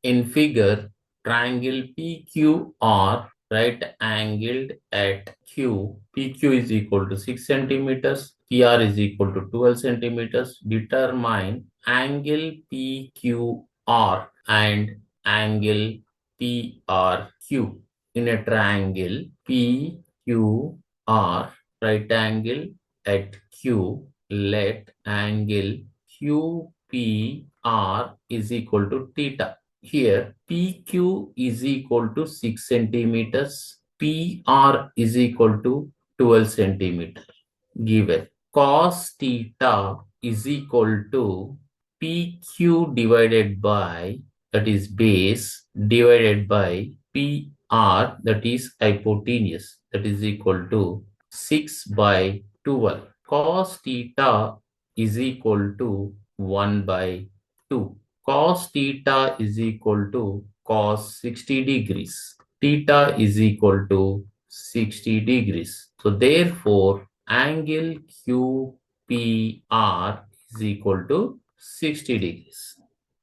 In figure, triangle PQR right angled at Q. PQ is equal to 6 centimeters. PR is equal to 12 centimeters. Determine angle PQR and angle PRQ. In a triangle PQR right angle at Q, let angle QPR is equal to theta. Here, PQ is equal to 6 centimeters, PR is equal to 12 centimeters. Given cos theta is equal to PQ divided by, that is base, divided by PR, that is hypotenuse, that is equal to 6 by 12. Cos theta is equal to 1 by 2. Cos theta is equal to cos 60 degrees. Theta is equal to 60 degrees. So therefore, angle QPR is equal to 60 degrees.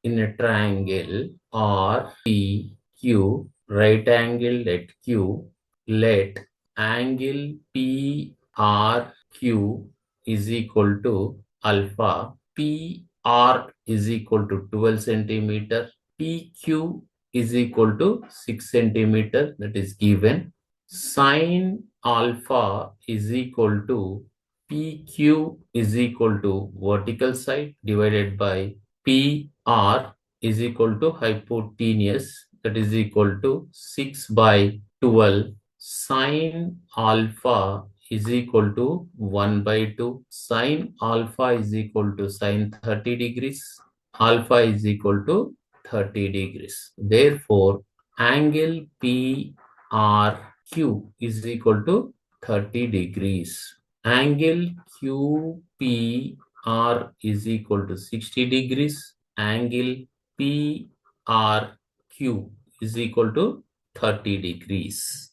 In a triangle RPQ, right angle at Q, let angle PRQ is equal to alpha, PR is equal to 12 centimeter, PQ is equal to 6 centimeter, that is given. Sine alpha is equal to PQ is equal to vertical side divided by PR is equal to hypotenuse, that is equal to 6 by 12. Sine alpha is equal to 1 by 2. Sine alpha is equal to sine 30 degrees. Alpha is equal to 30 degrees. Therefore, angle PRQ is equal to 30 degrees. Angle QPR is equal to 60 degrees. Angle PRQ is equal to 30 degrees.